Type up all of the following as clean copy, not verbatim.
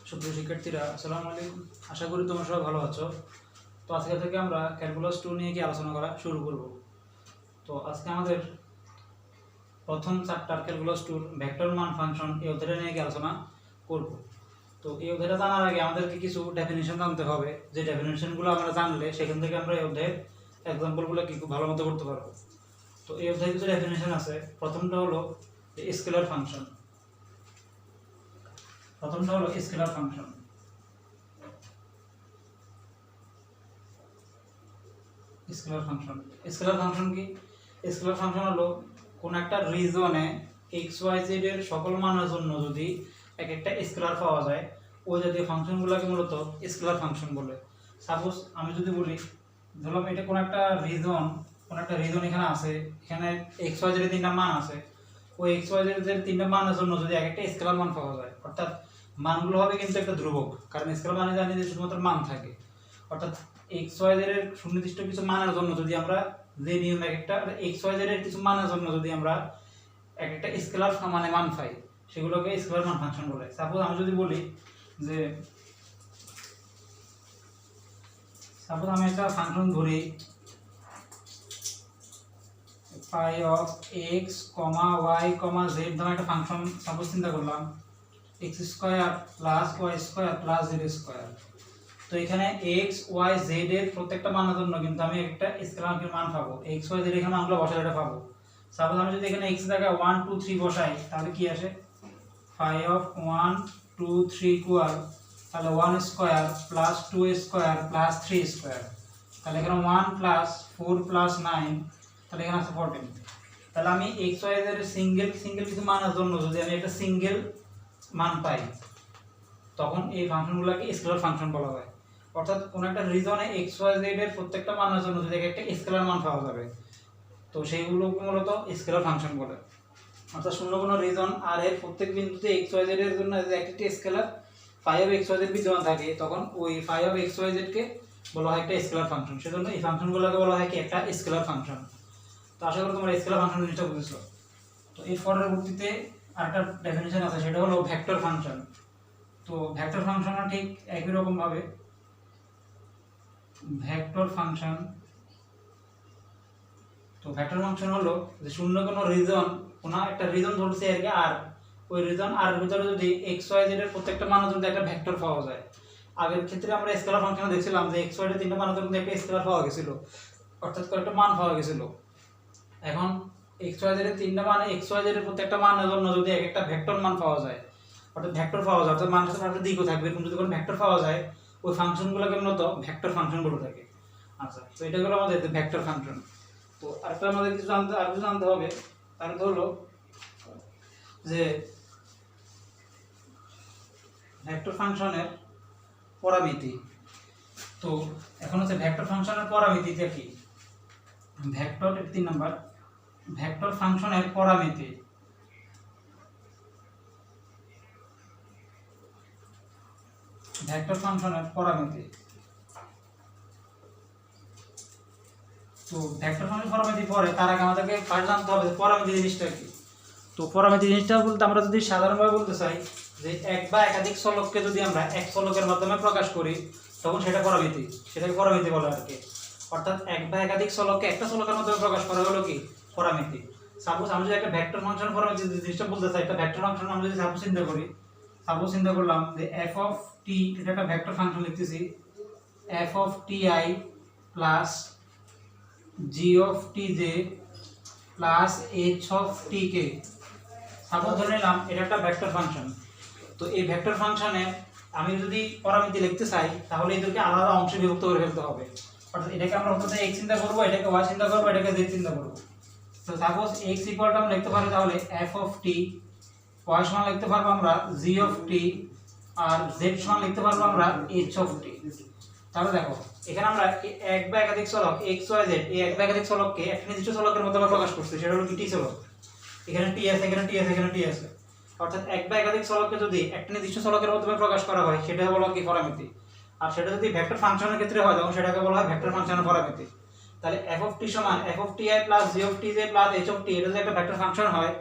সুপ্রিয় শিক্ষার্থীরা আসসালামু আলাইকুম। আশা করি তোমরা সবাই ভালো আছো। তো আজকে থেকে আমরা ক্যালকুলাস 2 নিয়ে কি আলোচনা করা শুরু করব। তো আজকে আমাদের প্রথম চ্যাপ্টার ক্যালকুলাস 2 ভেক্টর মান ফাংশন এই অধ্যায়টা নিয়ে কি আলোচনা করব। তো এই অধ্যায়টা জানার আগে আমাদেরকে কিছু ডেফিনিশন জানতে হবে, যে ডেফিনিশনগুলো আমরা জানলে সেখান থেকে আমরা এই অধ্যায়ের এক্সাম্পলগুলো কি খুব ভালো মতো করতে পারবো। তো এই অধ্যায়ে কিছু ডেফিনিশন আছে। প্রথমটা হলো scalar function. Scalar function scalar function কি? স্কেলার ফাংশন হলো কোন একটা রিজনে এক্স ওয়াই জেড এর সকল মানের জন্য যদি এক একটা স্কেলার পাওয়া যায়, ওই জাতীয় ফাংশনগুলোকে মূলত স্কেলার ফাংশন বলে। সাপোজ আমি যদি বলি, ধরলাম এটা কোন একটা রিজন এখানে আছে, এখানে এক্স ওয়াই জেড এর তিনটা মান আছে। ওই এক্স ওয়াই জেড এর তিনটা মানের জন্য যদি এক একটা স্কেলার মান পাওয়া যায়, অর্থাৎ মানগুলো হবে কিন্তু একটা ধ্রুবক, কারণ স্কেলার মানে জানি যে শুধুমাত্র মান থাকে। অর্থাৎ এক্স ওয়াই জেড এর সুনির্দিষ্ট কিছু মানের জন্য যদি আমরা যে নিয়ম একটা এক্স ওয়াই জেড এর কিছু মানের জন্য যদি আমরা এক একটা স্কেলার মানে মান পাই, সেগুলোকে স্কেলার মান ফাংশন বলে। সাপোজ আমি যদি বলি যে আমি একটা ফাংশন ধরি phi of x, y, z নামে একটা ফাংশন সাপোজ চিন্তা করলাম, x square plus y square plus z square. তো এখানে x y z এর প্রত্যেকটা মানের জন্য কিন্তু আমি একটা স্কেলার মান পাবো। x y z এখানে মানগুলো বসালে এটা পাবো। সাপোজ আমি যদি এখানে x এর জায়গায় 1 2 3 বসাই, তাহলে কি আসে? phi of 1 2 3 ইকুয়াল, তাহলে 1 square plus 2 square plus 3 square. তাহলে এখানে 1 প্লাস 4 প্লাস 9, তাহলে এখানে আছে 14। তাহলে আমি x y z এর সিঙ্গেল কিছু মানের জন্য যদি আমি একটা সিঙ্গেল মান পাই, তখন এই ফাংশনগুলোকে স্কেলার ফাংশন বলা হয়। অর্থাৎ কোন একটা রিজনে x y z এর প্রত্যেকটা মানের জন্য যদি একটা স্কেলার মান পাওয়া যাবে, তো সেইগুলোকে মূলত স্কেলার ফাংশন বলে। অর্থাৎ শূন্য কোনো রিজন আর এর প্রত্যেক বিন্দুতে x y z এর জন্য যদি একটা scalar phi of x y z বিদ্যমান থাকে, তখন ওই phi of x y z কে বলা হয় একটা স্কেলার ফাংশন। সেজন্য এই ফাংশনগুলোকে বলা হয় কি একটা স্কেলার ফাংশন। তো আশা করি তোমরা স্কেলার ফাংশন জিনিসটা বুঝেছো। তো এর পরবর্তীতে আরেকটা ডেফিনিশন আছে, সেটা হলো ভেক্টর ফাংশন। তো ভেক্টর ফাংশনও ঠিক একই রকম ভাবে ভেক্টর ফাংশন হলো যে শূন্য কোনো রিজন, কোনো একটা রিজন ধরছে আর কি, আর ওই রিজন আর এর ভিতরে যদি x y z এর প্রত্যেকটা মানের জন্য একটা ভেক্টর পাওয়া যায়। আগের ক্ষেত্রে আমরা স্কেলার ফাংশনে দেখছিলাম যে x y এর তিনটা মানের জন্য একটা স্কেলার পাওয়া গেছিল, অর্থাৎ কয়েকটা মান পাওয়া গেছিল। এখন x y z এর তিনটা মানে x y z এর প্রত্যেকটা মানের জন্য যদি একটা ভেক্টর মান পাওয়া যায়, অর্থাৎ ভেক্টর পাওয়া যায়, অর্থাৎ মানের সাথে একটা দিকও থাকবে, এরকম যদি কোনো ভেক্টর পাওয়া যায়, ওই ফাংশনগুলোকে মূলত ভেক্টর ফাংশন বলে থাকে। আচ্ছা, তো এটা হলো আমাদের ভেক্টর ফাংশন। তো আরেকটা আমাদের কিছু জানতে হবে, তার হলো যে ভেক্টর ফাংশনের পরামিতি। তো এখন হচ্ছে ভেক্টর ফাংশনের পরামিতিটা কি? ভেক্টর 3 নাম্বার, ভেক্টর ফাংশনের পরামিতি। ভেক্টর ফাংশনের পরামিতি। তো ভেক্টর ফাংশনের পরামিতি পরে তার আগে আমাদেরকে ফার্স্ট জানতে হবে পরামিতি জিনিসটা কি। তো পরামিতি জিনিসটা বলতে আমরা যদি সাধারণভাবে বলতে চাই যে এক বা একাধিক চলককে যদি আমরা এক চলকের মাধ্যমে প্রকাশ করি, তখন সেটাকে পরামিতি বলে আর কি। অর্থাৎ এক বা একাধিক চলককে একটা চলকের মাধ্যমে প্রকাশ করা হলো কি পরামিতি। সাপোজ আমি যদি একটা ভেক্টর ফাংশন পরামিতি জিনিসটা বলতে চাই, একটা ভেক্টর ফাংশন আমি যদি সাপোজ চিন্তা করলাম যে f of t, এটা একটা ভেক্টর ফাংশন লিখতেছি, f of ti plus g of tj plus h of tk। Suppose ধরে নিলাম এটা একটা ভেক্টর ফাংশন। তো এই ভেক্টর ফাংশনে আমি যদি পরামিতি লিখতে চাই, তাহলে এদেরকে আলাদা অংশে বিভক্ত করে ফেলতে হবে। অর্থাৎ এটাকে আমরা প্রথমে x চিন্তা করব, এটাকে y চিন্তা করব, এটাকে z চিন্তা করব। তো সাপোজ x ইকুয়াল টু আমরা লিখতে পারি তাহলে f of t, y সমান লিখতে পারবো আমরা g of t, R z সমান লিখতে পারবো আমরা h of t। তাহলে দেখো এখানে আমরা এক বা একাধিক চলক x y z, এই এক বা একাধিক চলককে একটা নির্দিষ্ট চলকের মধ্যে আমরা প্রকাশ করছি, সেটা হলো কি t চলক। এখানে t আছে, এখানে t আছে, এখানে t আছে। অর্থাৎ এক বা একাধিক চলককে যদি একটা নির্দিষ্ট চলকের মাধ্যমে প্রকাশ করা হয়, সেটা বলা কি পরামিতি। আর সেটা যদি ভেক্টর ফাংশনের ক্ষেত্রে হয়, তখন সেটাকে বলা হয় ভেক্টর ফাংশনের পরামিতি। তাহলে f of t সমান f of ti plus g of tj plus h of t, এটা যদি একটা ভেক্টর ফাংশন হয়,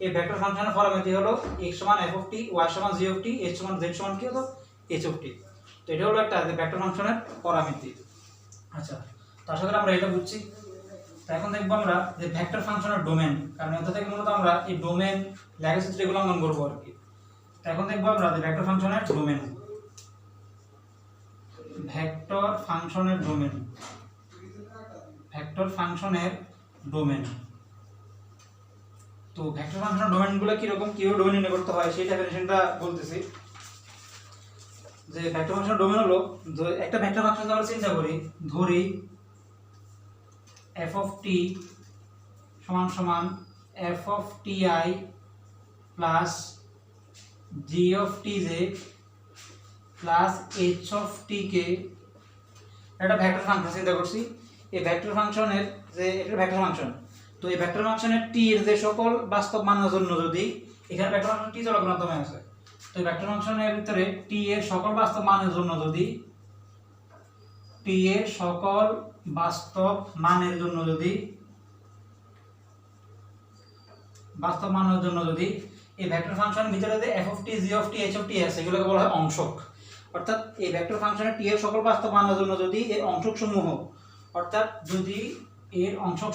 এই ভেক্টর ফাংশনের পরামিতি হলো x সমান f of t, y সমান g of t, h সমান z সমান কি হলো এইচ অফ টি। তো এটা হলো একটা ভেক্টর ফাংশনের পরামিতি। আচ্ছা, তো আশা করি আমরা এটা বুঝছি। তো এখন দেখবো আমরা যে ভেক্টর ফাংশনের ডোমেন, কারণ এটা থেকে মূলত আমরা এই ডোমেন লেখাচিত্র এগুলো অঙ্কন করবো আর কি। তো এখন দেখবো আমরা যে ভেক্টর ফাংশনের ডোমেন, ভেক্টর ফাংশনের ডোমেন, ভেক্টর ফাংশনের ডোমেন। তো ভেক্টর ফাংশনের ডোমেনগুলো কিরকম, কিভাবে ডোমেন নির্ণয় করতে হয় সেই ডেফিনেশনটা বলতেছি। যে ভেক্টর ফাংশনের ডোমেন হলো, একটা ভেক্টর ফাংশন আমরা চিন্তা করি, ধরি f of t সমান সমান f of ti plus g of tj plus h of t কে একটা ভেক্টর ফাংশন চিন্তা করছি। এই ভেক্টর ফাংশনের যে এটা ভেক্টর ফাংশন, তো এই ভেক্টর ফাংশনের t এর যে সকল বাস্তব মানের জন্য যদি এখানে ভেক্টর ফাংশন t চলক মাধ্যমে আছে, তো এই ভেক্টর ফাংশনের ভিতরে t এর সকল বাস্তব মানের জন্য যদি t এর সকল বাস্তব মানের জন্য যদি এই ভেক্টর ফাংশনের ভিতরে যে f of t g of t h of t আছে এগুলোকে বলা হয় অংশক। অর্থাৎ এই ভেক্টর ফাংশনের t এর সকল বাস্তব মানের জন্য যদি এর অংশক সমূহ, অর্থাৎ যদি এর অংশক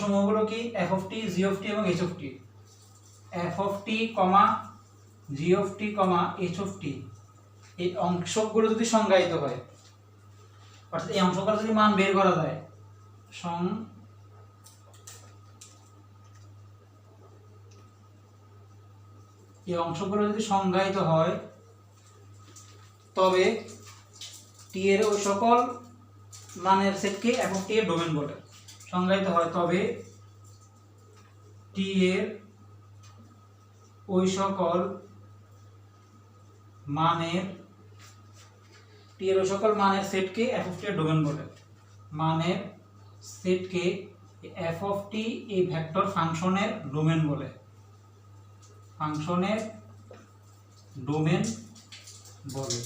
সমূহগুলো কি f of t g of t এবং h of t, f of t, g of t, h of t, এই অংশকগুলো যদি সংজ্ঞায়িত হয়, অর্থাৎ এই অংশগুলো যদি মান বের করা যায়, এই অংশগুলো যদি সংজ্ঞায়িত হয় তবে টি এর ওই সকল মানের সেটকে f of t এর ডোমেন বলে। সংজ্ঞায়িত হয় তবে টি এর ওই সকল মানের সেটকে f of t এর ডোমেন বলে। মানের সেটকে f of t এই ভেক্টর ফাংশনের ডোমেন বলে, ফাংশনের ডোমেন বলে।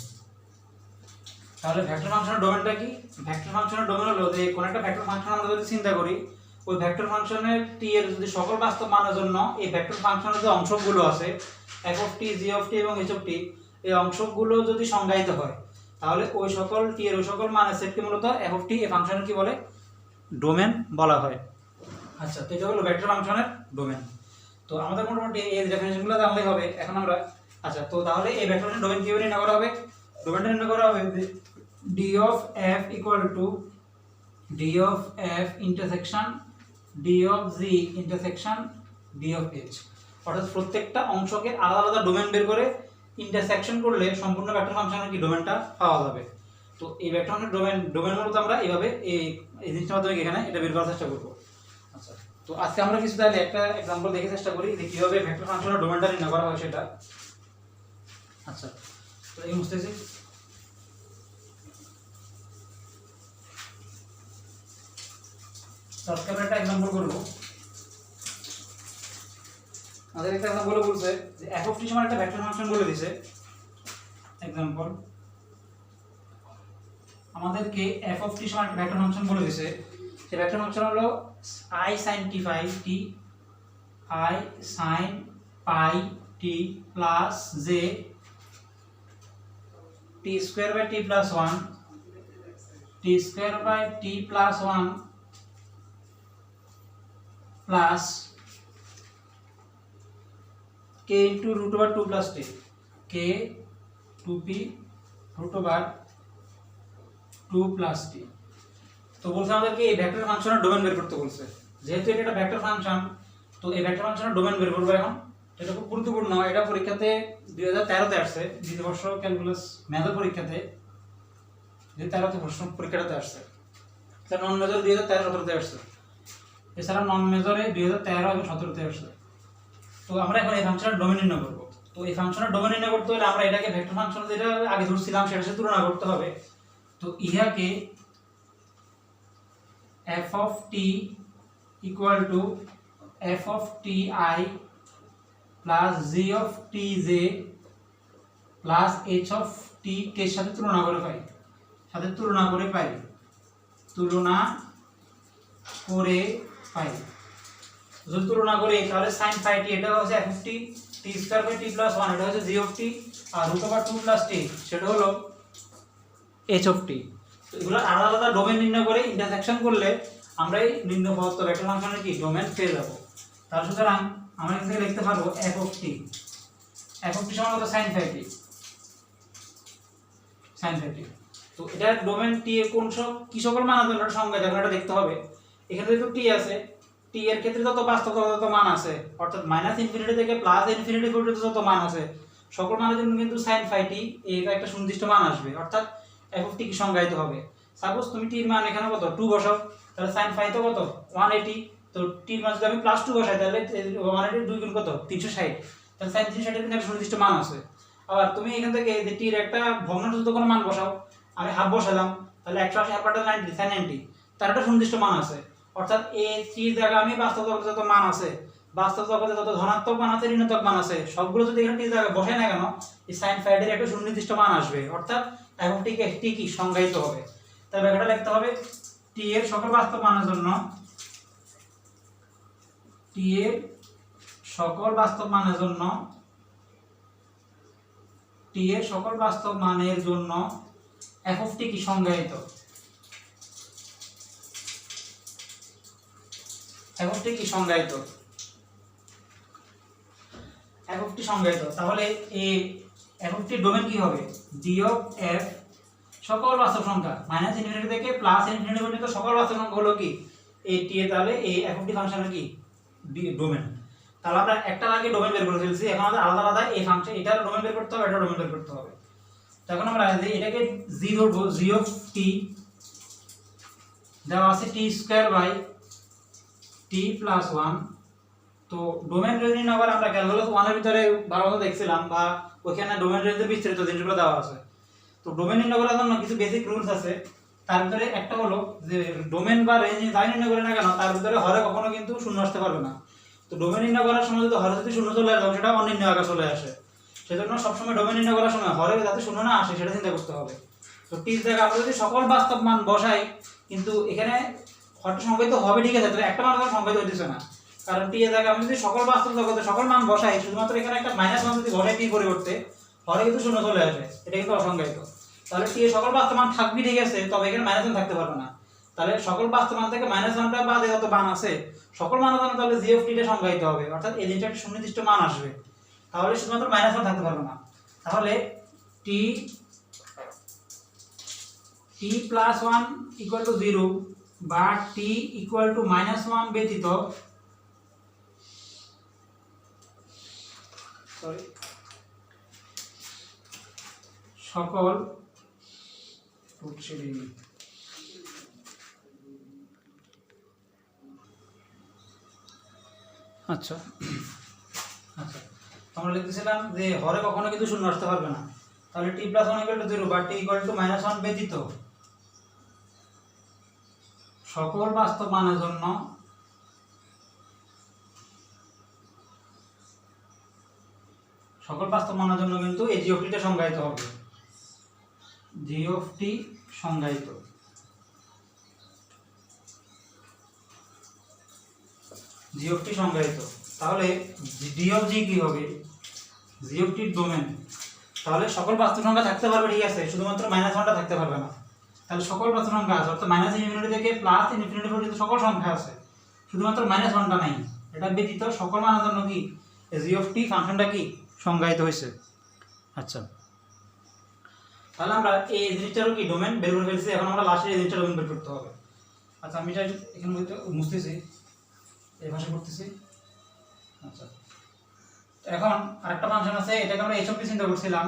তাহলে ভেক্টর ফাংশনের ডোমেনটা কি? ভেক্টর ফাংশনের ডোমেন হলো যে কোন একটা ভেক্টর ফাংশন আমরা যদি চিন্তা করি, ওই ভেক্টর ফাংশনের t এর যদি সকল বাস্তব মানের জন্য এই ভেক্টর ফাংশনের যে অংশগুলো আছে f of t, g of t এবং h of t, এই অংশগুলো যদি সংজ্ঞায়িত হয় তাহলে ওই সকল t এর ওই সকল মানের সেটকে মূলত f of t এই ফাংশনের কি বলে? ডোমেন বলা হয়। আচ্ছা, তো এটা হলো ভেক্টর ফাংশনের ডোমেন। তো আমাদের মোটামুটি এই ডেফিনিশনগুলো জানলেই হবে। এখন আমরা আচ্ছা, তো তাহলে এই ভেক্টর ফাংশনের ডোমেন কিভাবে নির্ণয় করা হবে? ডোমেনটা নির্ণয় করা হবে d of f equal to d of f intersection d of g intersection d of h, অর্থাৎ প্রত্যেকটা অংশকে আলাদা আলাদা ডোমেন বের করে ইন্টারসেকশন করলে সম্পূর্ণ ভেক্টর ফাংশনের কি ডোমেনটা পাওয়া যাবে। তো এই ভেক্টর ফাংশনের ডোমেন মূলত আমরা এইভাবে এই জিনিসটার মাধ্যমে এখানে এটা বের করার চেষ্টা করব। আচ্ছা, তো আজকে আমরা কিছু তাহলে একটা एग्जांपल দেখে চেষ্টা করি যে কিভাবে ভেক্টর ফাংশনের ডোমেনটা নির্ণয় করা হয় সেটা। আচ্ছা, তো এই মুছতেছি। আজকে আমরা একটা एग्जांपल করব। আমাদের একটা एग्जांपल বলছে যে f of t সমান একটা ভেক্টর ফাংশন বলে দিয়েছে। एग्जांपल আমাদেরকে f of t সমান একটা ভেক্টর ফাংশন বলে দিয়েছে। সেই ভেক্টর ফাংশন হলো I sin t phi t, I sin pi t plus j t square by t plus 1, t square by t plus 1 plus k into root over 2 plus t, k 2p root over 2 plus t। তো বলছে আমাদেরকে এই vector ফাংশনের domain বের করতে বলছে। যেহেতু এটা একটা ভেক্টর ফাংশন, তো এই ভেক্টর ফাংশনের ডোমেন বের করব এখন। এটা খুব গুরুত্বপূর্ণ। এটা পরীক্ষাতে 2013 তে আসছে, দ্বিতীয় বর্ষ ক্যালকুলাস মেজর পরীক্ষাতে 2013 তে প্রশ্ন পরীক্ষাতে আসছে। এটা নন মেজর 2013-17 তে আসছে, এছাড়া নন মেজরে 2013 এবং 17 তে আসছে। তো আমরা এখন এই ফাংশনের ডোমেন নির্ণয় করব। তো এই ফাংশনের ডোমেন নির্ণয় করতে হলে আমরা এটাকে ভেক্টর ফাংশন যেটা আগে ধরছিলাম সেটার সাথে তুলনা করতে হবে। তো ইহাকে f of t equal to f of ti plus g of tj plus h of t কে সাথে তুলনা করে পাই, যদি তুলনা করি তাহলে sin phi t এটা হচ্ছে f of t t square by t plus 1 এটা হচ্ছে g of t R root over 2 plus t সেটা হলো h of t। তো এগুলো আলাদা আলাদা ডোমেন নির্ণয় করে ইন্টারসেকশন করলে আমরা এই নির্ণয় প্রদত্ত ভেক্টর ফাংশনের কি ডোমেন পেয়ে যাব। তাহলে সুতরাং আমরা এখান থেকে লিখতে পারবো f of t সমান কত sin phi t sin phi t। তো এটা ডোমেন t এর কোন সব কি সকল মান আছে এটা সংজ্ঞা যখন এটা দেখতে হবে। এখানে যেহেতু t আছে t এর ক্ষেত্রে যত বাস্তব তত মান আছে অর্থাৎ -ইনফিনিটি থেকে +ইনফিনিটি পর্যন্ত যত মান আছে সকল মানের জন্য কিন্তু sin phi t এর একটা সুনির্দিষ্ট মান আসবে অর্থাৎ f of t কি সংজ্ঞায়িত হবে। সাপোজ তুমি t এর মান এখানে কত 2 বসাও তাহলে sin phi তো কত 180। তো t এর মান যদি আমি +2 বসাই তাহলে 180 2 গুণ কত 360 তাহলে sin 360 এর কিন্তু একটা সুনির্দিষ্ট মান আছে। আবার তুমি এখান থেকে যে t এর একটা ভগ্নাংশযুক্ত কোনো মান বসাও আমি হাফ বসালাম তাহলে 180 হাফ কাটা 90 sin 90 তার একটা সুনির্দিষ্ট মান আছে অর্থাৎ এই t এর জায়গায় আমি বাস্তব জগতে যত মান আছে বাস্তব জগতে যত ধনাত্মক মান আছে ঋণাত্মক মান আছে সবগুলো যদি এখানে t এর জায়গায় বসাই না কেন এই sin phi এর একটা সুনির্দিষ্ট মান আসবে অর্থাৎ f of t K t কি সংজ্ঞায়িত হবে। তাহলে এটা লিখতে হবে t এর সকল বাস্তব মানের জন্য t এর সকল বাস্তব মানের জন্য t এর সকল বাস্তব মানের জন্য f of t কি সংজ্ঞায়িত f of t কি সংজ্ঞায়িত f of t সংজ্ঞায়িত। তাহলে এই f of t ডোমেন কি হবে g of f সকল বাস্তব সংখ্যা -ইনফিনিটি থেকে +ইনফিনিটি পর্যন্ত সকল বাস্তব সংখ্যা হলো কি এই t এর তাহলে এই f of t ফাংশনের কি ডোমেন। তাহলে আমরা একটা আগে ডোমেন বের করে ফেলছি এখন আমাদের আলাদা আলাদা এই ফাংশন এটার ডোমেন বের করতে হবে এটার ডোমেন বের করতে হবে। তখন আমরা এটাকে g ধরবো g of t দেওয়া আছে t square by t plus 1। তো ডোমেন রেঞ্জ আবার আমরা ক্যালকুলাস 1 এর ভিতরে ভালোভাবে দেখছিলাম বা ওখানে ডোমেন রেঞ্জের বিস্তারিত জিনিসগুলো দেওয়া আছে। তো ডোমেন নির্ণয় করার জন্য কিছু বেসিক রুলস আছে তার ভিতরে একটা হলো যে ডোমেন বা রেঞ্জ যাই নির্ণয় করে না কেন তার ভিতরে হরে কখনো কিন্তু শূন্য আসতে পারবে না। তো ডোমেন নির্ণয় করার সময় যদি হরে যদি শূন্য চলে আসে সেটা অনির্ণয় আকারে চলে আসে সেজন্য সবসময় ডোমেন নির্ণয় করার সময় হরে যাতে শূন্য না আসে সেটা চিন্তা করতে হবে। তো t এর জায়গায় আমরা যদি সকল বাস্তব মান বসাই কিন্তু এখানে হরটা সংজ্ঞায়িত হবে ঠিক আছে তাহলে একটা মান সংজ্ঞায়িত হইতেছে না কারণ t এর জায়গায় আমরা যদি সকল বাস্তব জগতে সকল মান বসাই শুধুমাত্র এখানে একটা -1 যদি বসাই t পরিবর্তে হরে কিন্তু শূন্য চলে আসে এটা কিন্তু অসংজ্ঞায়িত। তাহলে t এর সকল বাস্তব মান থাকবে ঠিক আছে তবে এখানে -1 থাকতে পারবে না। তাহলে সকল বাস্তব মান থেকে -1টা বাদে যত মান আছে সকল মানের জন্য তাহলে g of t টা সংজ্ঞায়িত হবে অর্থাৎ এই জিনিসটা একটা সুনির্দিষ্ট মান আসবে তাহলে শুধুমাত্র -1 থাকতে পারবে না। তাহলে t plus 1 equal to 0 বা t equal to -1 ব্যতীত সকল আচ্ছা আচ্ছা আমরা লিখতেছিলাম যে হরে কখনো কিন্তু শূন্য আসতে পারবে না তাহলে t plus 1 equal to 0 বা t equal to -1 ব্যতীত সকল বাস্তব মানের জন্য কিন্তু এই g of t টা সংজ্ঞায়িত হবে g of t সংজ্ঞায়িত। g of t সংজ্ঞায়িত তাহলে d of g কি হবে g of t ডোমেন তাহলে সকল বাস্তব সংখ্যা থাকতে পারবে ঠিক আছে শুধুমাত্র -1টা থাকতে পারবে না। তাহলে সকল বাস্তব সংখ্যা আছে অর্থাৎ -ইনফিনিটি থেকে +ইনফিনিটি পর্যন্ত সকল সংখ্যা আছে শুধুমাত্র -1টা নাই এটা ব্যতীত সকল মানের জন্য কি g of t ফাংশনটা কি সংজ্ঞায়িত হয়েছে। আচ্ছা তাহলে আমরা এই জিনিসটারও কি ডোমেন বের করে ফেলছি এখন আমরা লাস্টে এই জিনিসটা ডোমেন বের করতে হবে। আচ্ছা আমি এটা এখানে মুছতেছি এই ভাষা করতেছি। আচ্ছা এখন আরেকটা ফাংশন আছে এটাকে আমরা h of t চিন্তা করছিলাম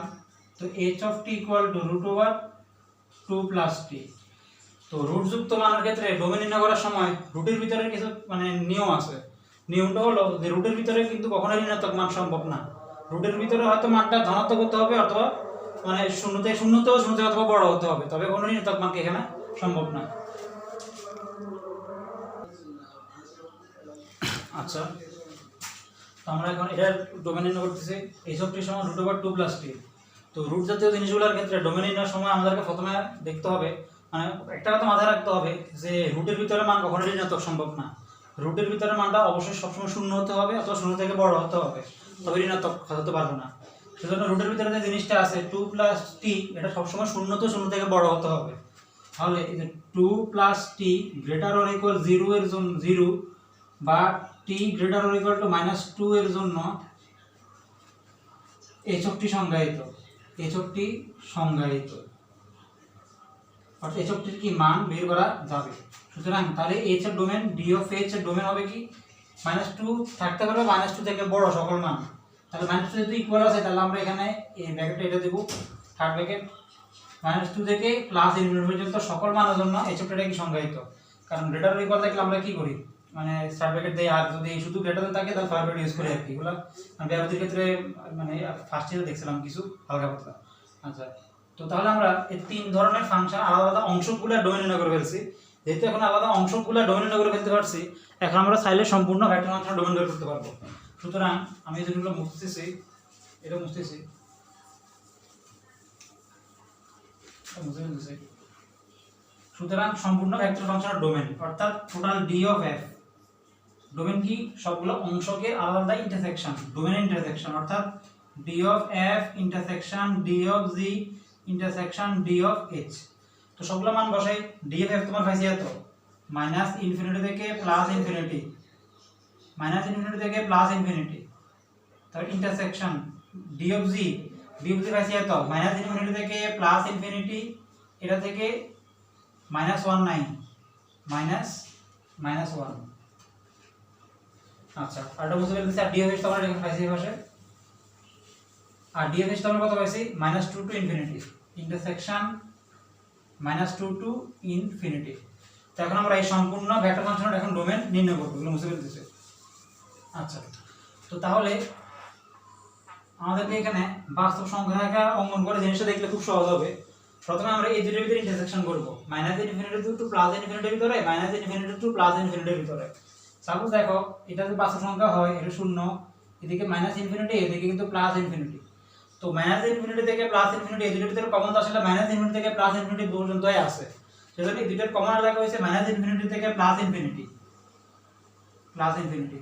তো h of t equal to √2 plus t। তো রুট যুক্ত মানের ক্ষেত্রে ডোমেন নির্ণয় করার সময় রুটের ভিতরে কিছু নিয়ম আছে। নিয়মটা হলো যে রুটের ভিতরে কিন্তু কখনোই ঋণাত্মক মান সম্ভব না। রুটের ভিতরে হয়তো মানটা ধনাত্মক হতে হবে অথবা শূন্য থেকে অথবা বড় হতে হবে তবে কোনো ঋণাত্মক মান এখানে সম্ভব না। আচ্ছা আমরা এখন এটার ডোমেন নির্ণয় করতেছি h of t সমান √2 plus t। তো রুট জাতীয় জিনিসগুলোর ক্ষেত্রে ডোমেন নির্ণয়ের সময় আমাদেরকে প্রথমে দেখতে হবে একটা কথা মাথায় রাখতে হবে যে রুটের ভিতরে মান কখনোই ঋণাত্মক সম্ভব না। রুটের ভিতরে মানটা অবশ্যই সবসময় শূন্য হতে হবে অথবা শূন্য থেকে বড় হতে হবে, তবে ঋণাত্মক হতে পারবে না। সেজন্য রুটের ভিতরে যে জিনিসটা আছে 2 + t, এটা সবসময় শূন্য তো শূন্য থেকে বড় হতে হবে। তাহলে এই যে 2 + t ≥ 0 এর জন্য 0 বা t ≥ -2 এর জন্য h(t) সংজ্ঞায়িত, h(t) সংজ্ঞায়িত, অর্থাৎ h(t) এর কি মান বের করা যাবে। সুতরাং তাহলে h এর ডোমেন d অফ h এর ডোমেন হবে কি -2 থাকতে পারবে -2 থেকে বড় সকল মান। তাহলে -2 যদি ইকুয়াল আছে তাহলে আমরা এখানে এই ব্র্যাকেটে এটা দেব, থার্ড ব্র্যাকেট -2 থেকে +∞ পর্যন্ত সকল মানের জন্য h(t) কি সংজ্ঞায়িত। কারণ গ্রেটার অর ইকুয়াল থাকলে আমরা কি করি, মানে সাব ব্র্যাকেট দেই, আর যদি শুধু গ্রেটার দেন থাকে তাহলে ফার ব্র্যাকেট ইউজ করি আর কি। এগুলা আমি ব্যবহারের ক্ষেত্রে মানে ফার্স্ট ইয়ারে দেখছিলাম কিছু হালকা পাতলা। আচ্ছা, তো তাহলে আমরা এই তিন ধরনের ফাংশন আলাদা আলাদা অংশগুলো ডোমেন নির্ণয় করে ফেলছি। যেহেতু এখন আলাদা অংশগুলো ডোমেন নির্ণয় করে ফেলতে পারছি, এখন আমরা চাইলে সম্পূর্ণ ভেক্টর ফাংশন ডোমেন বের করতে পারবো। সুতরাং আমি যেগুলো মুছতেছি, এটা মুছতেছি, মুছে ফেলতেছি। সুতরাং সম্পূর্ণ ভেক্টর ফাংশনের ডোমেন অর্থাৎ total d of f, domain কি সবগুলো অংশকে আলাদা ইন্টারসেকশন, ডোমেনের ইন্টারসেকশন অর্থাৎ d of f intersection d of g intersection d of h। তো সবগুলো মান বসাই। d অফ f তোমার পাইছি এত -∞ থেকে +∞, -∞ থেকে +∞, তারপর ইন্টারসেকশন d অফ g পাইছি এত -∞ থেকে +∞, এটা থেকে -1 নাই, -1। আচ্ছা, আর এটা বুঝতে পেরেছি। আর d অফ h তোমরা এখানে পাইছি এই পাশে, আর d অফ h তোমরা কত পাইছি -2 to infinity, intersection -2 to infinity. তো এখন আমরা এই সম্পূর্ণ ভেক্টর ফাংশনের এখন ডোমেন নির্ণয় করব, এগুলো মুছে ফেলতেছি। আচ্ছা, তো তাহলে আমাদেরকে এখানে বাস্তব সংখ্যা রেখা অঙ্কন করে জিনিসটা দেখলে খুব সহজ হবে। প্রথমে আমরা এই দুটোর ভিতরে ইন্টারসেকশন করব, -∞ টু +∞ এর ভিতরে, -∞ টু +∞ এর ভিতরে। সাপোজ দেখো এটা যদি বাস্তব সংখ্যা হয়, এটা শূন্য, এদিকে -∞, এদিকে কিন্তু +∞। তো -∞ থেকে +∞, এই দুটোর ভিতরে কমন তো আসলে -∞ থেকে +∞ পর্যন্তই আছে। সেজন্য এই দুটোর কমন লেখা হয়েছে -∞ থেকে +∞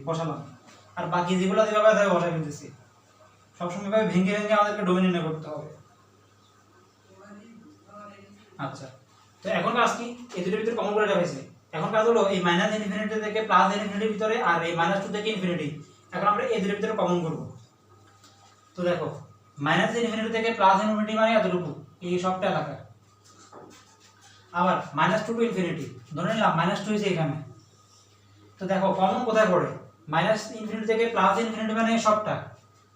বসালাম। আর বাকি যেগুলো যেভাবে আছে বসাই ফেলতেছি। সবসময় ভাবে ভেঙে ভেঙে আমাদেরকে ডোমেন নির্ণয় করতে হবে। আচ্ছা, তো এখন কাজ কি, এই দুটোর ভিতরে কমন করে রাখছি। এখন কাজ হলো এই -∞ থেকে +∞ এর ভিতরে আর এই -2 থেকে ইনফিনিটি, এখন আমরা এই দুটোর ভিতরে কমন করব। তো দেখো -∞ থেকে +∞ মানে এতটুকু, এই সবটা এলাকা। আবার -2 টু ইনফিনিটি, ধরে নিলাম -2 হইছে এখানে। তো দেখো কমন কোথায় পড়ে, -∞ থেকে +∞ মানে সবটা,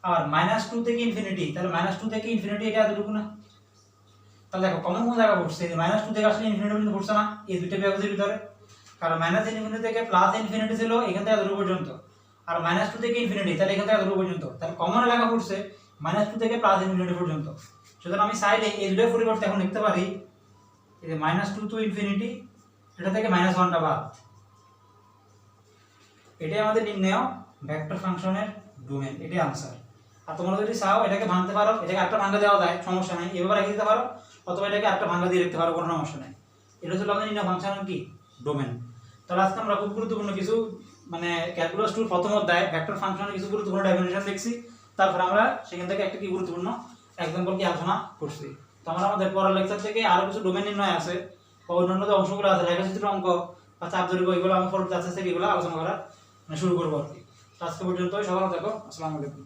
আবার -2 থেকে ইনফিনিটি, তাহলে -2 থেকে ইনফিনিটি এটা এতটুকু না। তাহলে দেখো কমন কোন জায়গা পড়ছে, -2 থেকে আসলে ইনফিনিটি পর্যন্ত পড়ছে না এই দুটো বিভাগের ভিতরে। কারণ -∞ থেকে +∞ ছিল এখান থেকে এতটুকু পর্যন্ত, আর -2 থেকে ইনফিনিটি তাহলে এখান থেকে এতটুকু পর্যন্ত, তাহলে কমন লেখা পড়ছে -2 থেকে +∞ পর্যন্ত। সুতরাং আমি চাইলে এই দুটোর পরিবর্তে এখন লিখতে পারি এই যে -2 টু ইনফিনিটি, এটা থেকে -1টা বাদ। এটাই আমাদের নির্ণয় ভেক্টর ফাংশনের ডোমেন, এটাই আনসার। আর তোমরা যদি চাও এটাকে ভাঙতে পারো, এটাকে একটা ভাঙা দেওয়া যায়, সমস্যা নাই, এভাবে রেখে দিতে পারো, অথবা এটাকে একটা ভাঙা দিয়ে লিখতে পারো, কোনো সমস্যা নাই। এটা হচ্ছে আমাদের নির্ণয় ফাংশনের কি ডোমেন। তাহলে আজকে আমরা খুব গুরুত্বপূর্ণ কিছু মানে ক্যালকুলাস 2 প্রথম অধ্যায় ভেক্টর ফাংশনের কিছু গুরুত্বপূর্ণ ডেফিনিশন দেখছি। তারপর আমরা সেখান থেকে একটা কি গুরুত্বপূর্ণ এক্সাম্পল কি আলোচনা করছি। তো আমরা আমাদের পরের লেকচার থেকে আরো কিছু ডোমেন নির্ণয় আছে, অন্যান্য যে অংশগুলো আছে, রেখাচিত্র অঙ্ক বা চাপ দৈর্ঘ্য, এগুলো আমি পরবর্তী ক্লাসে থেকে এগুলো আলোচনা করা শুরু করবো আর কি। আজকে পর্যন্ত সবাই দেখো, আসসালামু আলাইকুম।